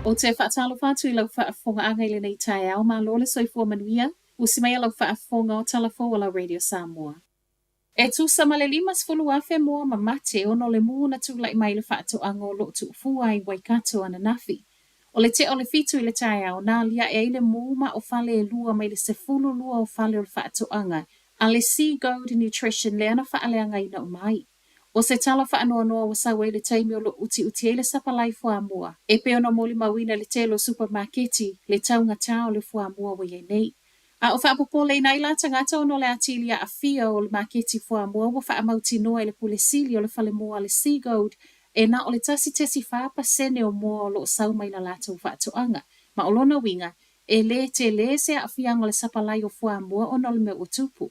O te whaatalo whātu I lau whaafonga anga I le nei tae au ma lole soifua manuia, usimai lau whaafonga o talafo o lau Radio Samoa. E tu samale limas fulu afe moa ma mate ono le na tu lai mai le whaato ango lo tu fua I waikato ana nafi. O le te o le fitu I le tae au nā lia e le ma o fale e lua mai le se fulu lua o fale o le whaato anga, a le Sea Gold Nutrition le ana whaaleanga ina o mai. O se tala whaanoa noa o sawe le taimi o lo uti e le sapalai fuamua. E pe ona moli mawina le telo supermarketi le taunga tau le fuamua wa ye nei. A o whaapopo le naila tangata ono le atilia a fia o le marketi fuamua wa whaamauti noa le pule sili o le fale mua le Sea Gold e na o le tasi tesi whaapasene o mua o lo sau mai la lata o whaatoanga. Ma o lona winga e le te le se a fia le sapalai o fuamua ono le me o tupu.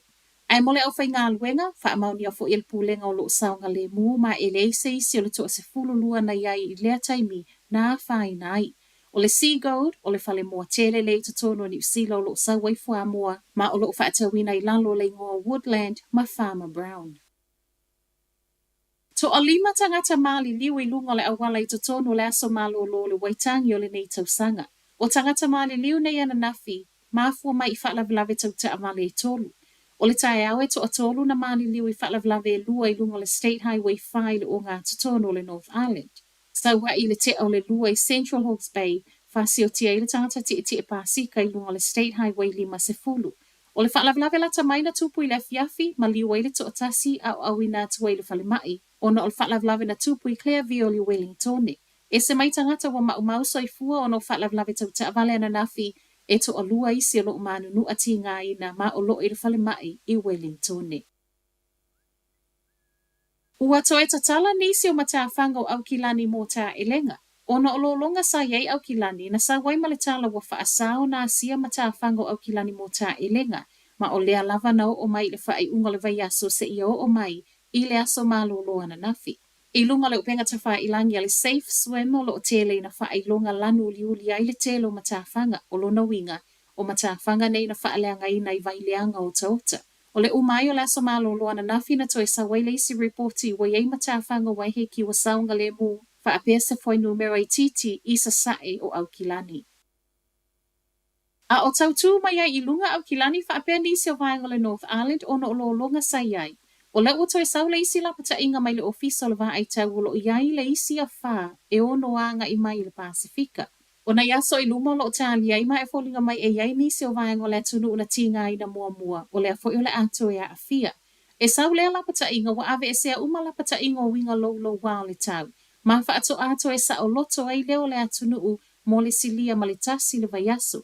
Ai mole au whai ngā luenga, wha amauni a fo il pūlenga o lo saunga le mū ma e le se isi o le toa se fulu lua na iai I lea taimi nā whai nai. O le Sea Gold, o le whale mua tele le to tono ni usila o lo sauai fua mua, ma o lo whaatawina I lalo le ngoa Woodland ma Farmer Brown. To o lima tangata mali liu I lunga le awala I to tono le aso malo lo le waitangi o le nei tausanga. O tangata mali liu nei ana nafi, ma fua mai I whaalavilave tau ta amale I tolu. O le tae awe to atolu na mali liu I whaalavilave e lua I lunga le State Highway 5 o ngā tutono le North Island. Sau I le te o le lua I Central Hawke's Bay, whasi o tia I le tangata ti e pāsika I lunga le State Highway 5. O le whaalavilave la tamaina tupu I le fiafi, ma liu I le to atasi au awina tuai le whale mai, ona o le whaalavilave na tupu I Clearview o le Wellingtone. E se mai tangata wa mau soifua ono whaalavilave tau ta avale ana nafi, e to o lua isi o lo manu nu ati ngā ina ma o lo I le whale mai I Wellingtone. Ua to e tatala nisi o matawhanga o Aukilani mō tā elenga. Ona o lo longa sa iei Aukilani na sa wai maletala wa whaasao na sia matawhanga o Aukilani mō tā elenga, ma o lea lava na o mai le whaai unga le vai aso se ia o mai I le aso malo loa na nafi. I lunga le upenga ta wha ilangi ale safe swim o lo tele na whaai longa lanu liuli ai le telo matawhanga o lo na winga o matawhanga nei na whaaleanga I nei vai leanga o taota. O le umai o le aso malo loa na nafi na toi sa wai leisi reporti wa iei matawhanga wai heki wa saunga le mu wha apea se foi numero I titi I sa sae o Aukilani. A o tautu mai ai I lunga Aukilani wha apea nisi o vaenga le North Island o no lo longa sa iai. O le ua toi sau le isi la pata inga mai le ofisa o le vaa ai tau o lo iai le isi a wha e ono anga I mai le Pasifika. O na iaso I luma o lo tali ai ma e fōlinga mai e iai nisi o vaenga o le tunu una tinga I na mua o le a foi o le ato e a fia. E sau lea la pata inga wa ave e sea uma la pata inga o winga lo wao le tau. Ma wha ato e sa o loto ai leo le atunu mo le silia ma le tasi le vaiaso.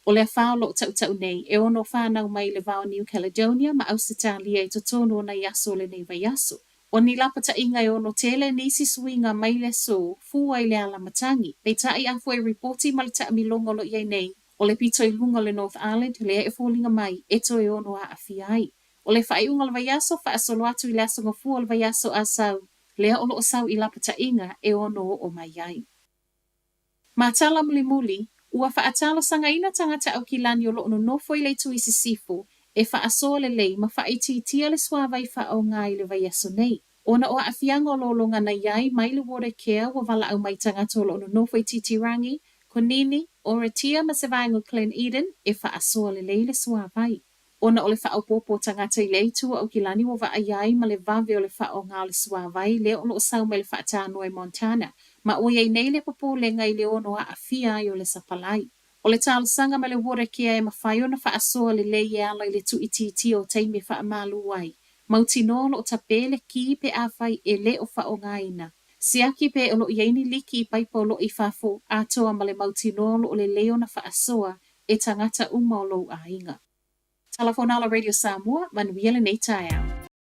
O le whao lo tau nei, e ono whanau mai le vao New Caledonia ma Ausitalia I to tono na yaso le nei vaiaso. O ni lapata inga e ono tele nisi swinga mai le so, fua I le ala matangi. Le tai afu e reporti ma le ta milongo lo iei nei, o le pito I lunga le North Island, le e fōlinga mai, e to e ono a afiai. O le whai unga le vaiaso, wha asolo atu I le asonga fua le vaiaso a sau, le ono o sau I lapata inga e ono o mai ai. Ma tala muli, ua whaatalo sanga ina tangata Aukilani o lo ono nofo I le tuisi sifu, e whaasoa le lei ma whaititia le swawai whao ngai le vaiaso nei. Ona o awhianga o lolonga na iai mai le water care wa wala au mai tangata o lo ono nofo I titirangi, konini, oratia ma se vaenga Glen Eden, e whaasoa le lei le swawai. Ona o le whaopopo tangata I le tua Aukilani wa wa iai ma le vave o le whao ngā le swawai, le ono o sau mai le whaatano e Montana, ma o iei nei le popo le ngai le ono a awhia ai o le sapalai. O le tala sanga ma le water care e mawhai ona whaasoa le lei e ala I le tuititi o teimi whaamalu ai. Mautino lo tapele ki pe awhai e le o whao ngaina. Siaki pe o lo ieini liki I paipo lo I whafo atoa ma le mautino lo o le leo na whaasoa e tangata uma o lo a inga. Telefonala Radio Samoa, manuia le nei tai au.